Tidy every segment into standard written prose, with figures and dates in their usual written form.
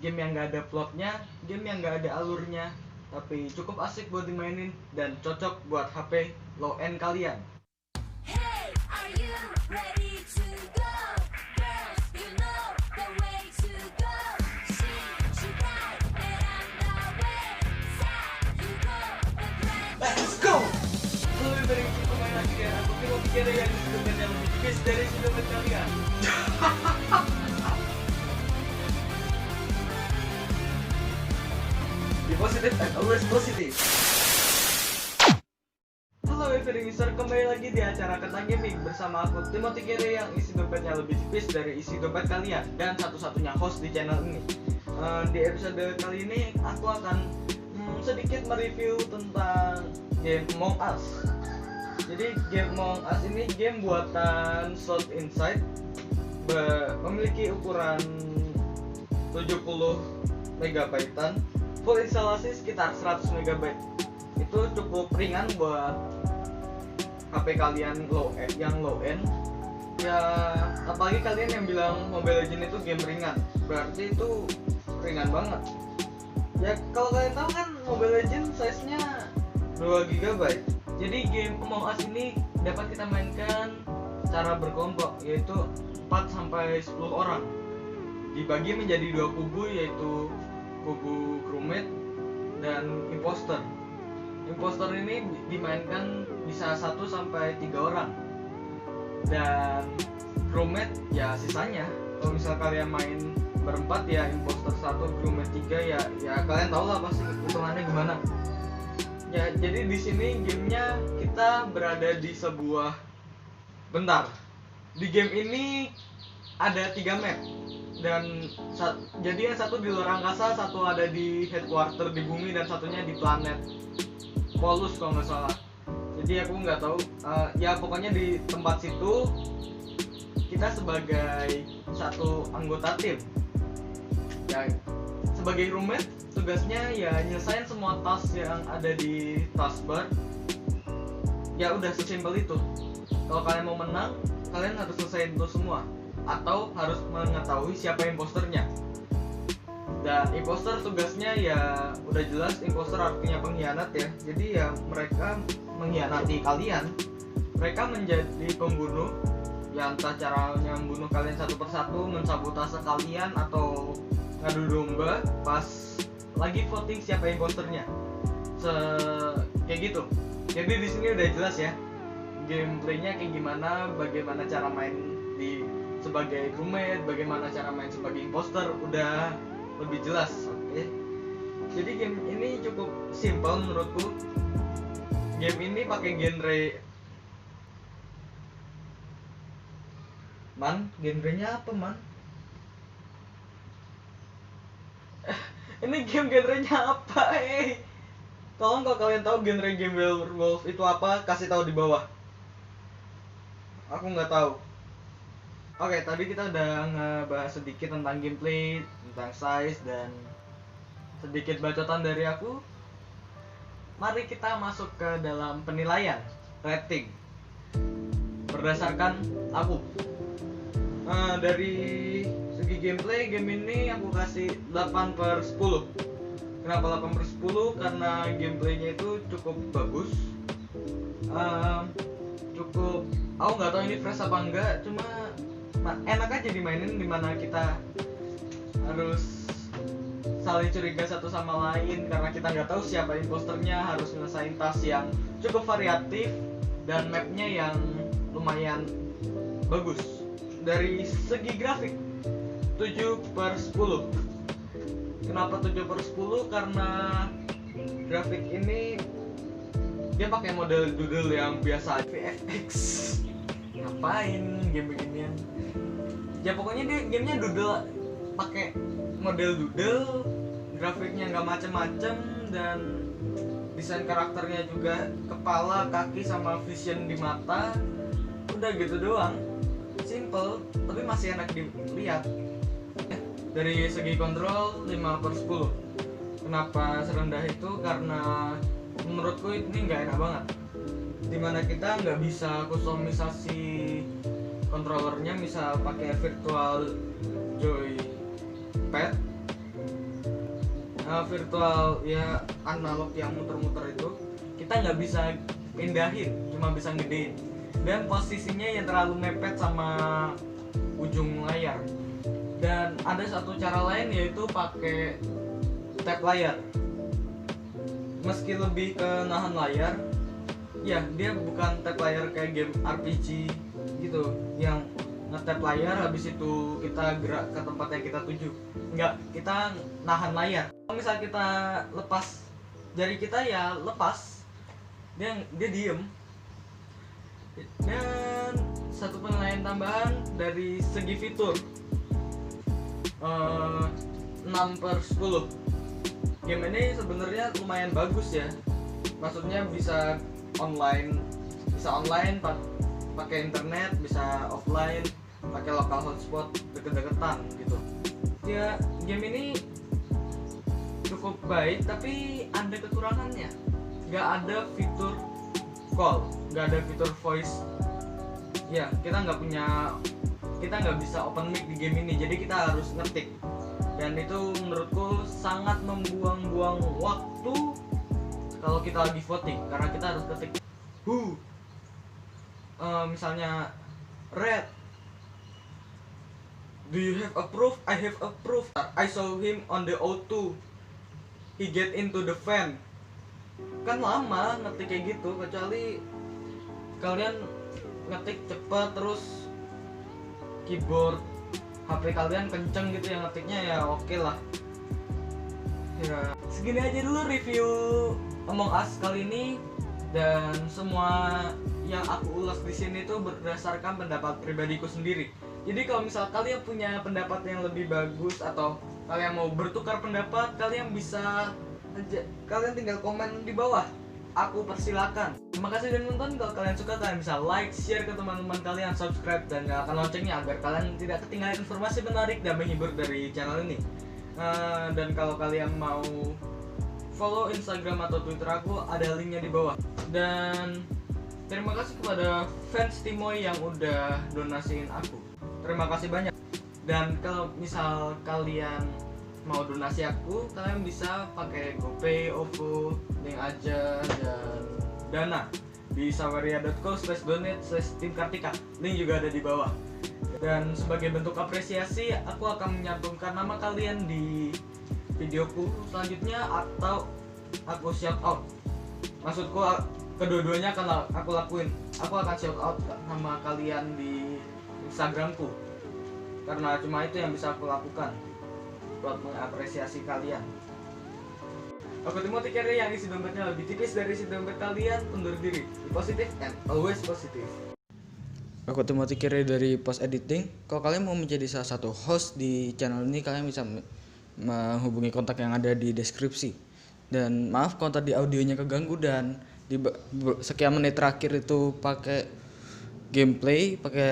game yang gak ada plotnya, game yang gak ada alurnya, tapi cukup asik buat dimainin dan cocok buat HP low end kalian. Hey, are you ready to go? Girls, you know the way to go. She died and I'm the way. Sad, you go and plan. Let's go! Lebih baik kita main lagi ya. Aku mau pikir yang dokumen yang lebih tipis dari dokumen kalian. Be positive and always positive. Halo every user, kembali lagi di acara Kentang Gaming bersama aku Timothy Kere yang isi dompetnya lebih tipis dari isi dompet kalian dan satu-satunya host di channel ini. Di episode kali ini aku akan sedikit mereview tentang game Among Us. Jadi game Among Us ini game buatan Slot Insight, memiliki ukuran 70 megabaitan, full instalasi sekitar 100 MB. Itu cukup ringan buat HP kalian yang low end. Ya, apalagi kalian yang bilang Mobile Legends itu game ringan, berarti itu ringan banget. Ya, kalau kalian tahu kan Mobile Legends size-nya 2 GB. Jadi game Among Us ini dapat kita mainkan secara berkelompok, yaitu 4 sampai 10 orang. Dibagi menjadi 2 kubu, yaitu kubu crewmate dan imposter. Imposter ini dimainkan bisa 1 sampai 3 orang. Dan crewmate ya sisanya. Kalau misal kalian main berempat ya imposter 1, crewmate 3 ya kalian tahu lah pasti hitungannya gimana. Ya, jadi di sini gamenya kita berada di sebuah di game ini ada 3 map dan jadi yang satu di luar angkasa, satu ada di headquarter di bumi, dan satunya di planet Polus kalau nggak salah. Jadi aku nggak tahu, ya pokoknya di tempat situ kita sebagai satu anggota tim. Ya, sebagai roommate tugasnya ya nyelesain semua task yang ada di taskbar. Ya udah sesimpel itu. Kalau kalian mau menang, kalian harus selesaiin itu semua, atau harus mengetahui siapa imposternya. Dan imposter tugasnya ya udah jelas, imposter artinya pengkhianat ya. Jadi ya mereka mengkhianati kalian. Mereka menjadi pembunuh. Ya entah caranya membunuh kalian satu persatu, mensabotase kalian, atau ngadu domba pas lagi voting siapa imposternya. Kayak gitu. Jadi di sini udah jelas ya gameplaynya kayak gimana, bagaimana cara main sebagai crewmate, bagaimana cara main sebagai imposter, udah lebih jelas. Oke. Jadi game ini cukup simple menurutku. Game ini pakai genre genrenya apa man? Ini game genrenya apa? Tolong kalau kalian tahu genre game werewolf itu apa, kasih tahu di bawah. Aku nggak tahu. Oke, tadi kita udah ngebahas sedikit tentang gameplay, tentang size, dan sedikit bacotan dari aku. Mari kita masuk ke dalam penilaian, rating. Berdasarkan aku, dari segi gameplay, game ini aku kasih 8/10. Kenapa 8/10? Karena gameplaynya itu cukup bagus. Aku nggak tahu ini fresh apa enggak, cuma enak aja dimainin, dimana kita harus saling curiga satu sama lain karena kita nggak tahu siapa imposternya, harus nyelesain task yang cukup variatif, dan mapnya yang lumayan bagus. Dari segi grafik 7/10. Kenapa 7/10? Karena grafik ini dia pakai model doodle yang biasa, VFX. Ngapain game beginian? Ya pokoknya dia gamenya doodle, pakai model doodle, grafiknya nggak macem-macem, dan desain karakternya juga kepala, kaki, sama vision di mata. Udah gitu doang, simple tapi masih enak dilihat. Dari segi kontrol 5/10. Kenapa serendah itu? Karena menurutku ini nggak enak banget, dimana kita nggak bisa kustomisasi kontrolernya, misal pakai virtual joypad virtual ya analog yang muter-muter itu kita nggak bisa pindahin, cuma bisa gedein, dan posisinya yang terlalu mepet sama ujung layar. Dan ada satu cara lain yaitu pakai tap layar. Meski lebih ke nahan layar, ya dia bukan tap layar kayak game RPG gitu yang ngetap layar habis itu kita gerak ke tempat yang kita tuju. Enggak, kita nahan layar. Kalau misal kita lepas jari kita ya lepas, dia diem. Dan satu penilaian tambahan dari segi fitur 6/10. Game ini sebenarnya lumayan bagus ya. Maksudnya bisa online pakai internet, bisa offline pakai local hotspot deket-deketan gitu. Ya game ini cukup baik tapi ada kekurangannya. Gak ada fitur call, gak ada fitur voice. Ya kita nggak bisa open mic di game ini, jadi kita harus ngetik. Dan itu menurutku sangat membuang-buang waktu kalau kita lagi voting, karena kita harus ketik who, misalnya red, do you have approved? I have approved. I saw him on the O2. He get into the fan. Kan lama ngetik kayak gitu, kecuali kalian ngetik cepet terus keyboard HP kalian kenceng gitu yang ngetiknya, ya oke lah. Ya segini aja dulu review Among Us kali ini, dan semua yang aku ulas di sini tuh berdasarkan pendapat pribadiku sendiri. Jadi kalau misal kalian punya pendapat yang lebih bagus atau kalian mau bertukar pendapat, kalian kalian tinggal komen di bawah. Aku persilakan. Terima kasih sudah nonton. Kalau kalian suka, kalian bisa like, share ke teman-teman kalian, subscribe dan nyalakan loncengnya agar kalian tidak ketinggalan informasi menarik dan menghibur dari channel ini. Dan kalau kalian mau follow Instagram atau Twitter aku, ada linknya di bawah. Dan terima kasih kepada fans Timoy yang udah donasiin aku. Terima kasih banyak. Dan kalau misal kalian mau donasi aku, kalian bisa pakai GoPay, OVO, link aja, dan Dana di saweria.co/donate/timkartika. Link juga ada di bawah. Dan sebagai bentuk apresiasi, aku akan menyantumkan nama kalian di videoku selanjutnya atau aku shout out. Maksudku kedua-duanya akan aku lakuin. Aku akan shout out nama kalian di Instagramku, karena cuma itu yang bisa aku lakukan buat mengapresiasi kalian. Aku Timothy Carey yang isi dompetnya lebih tipis dari isi dompet kalian, undur diri. Be positive and always positive. Aku Timothy Carey dari Post Editing. Kalau kalian mau menjadi salah satu host di channel ini, kalian bisa menghubungi kontak yang ada di deskripsi. Dan maaf kalau tadi audionya keganggu dan di sekian menit terakhir itu pakai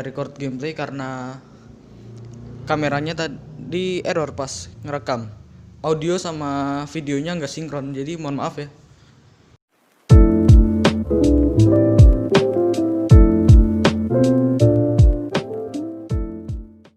record gameplay karena kameranya tadi error pas ngerekam. Audio sama videonya nggak sinkron, jadi mohon maaf ya.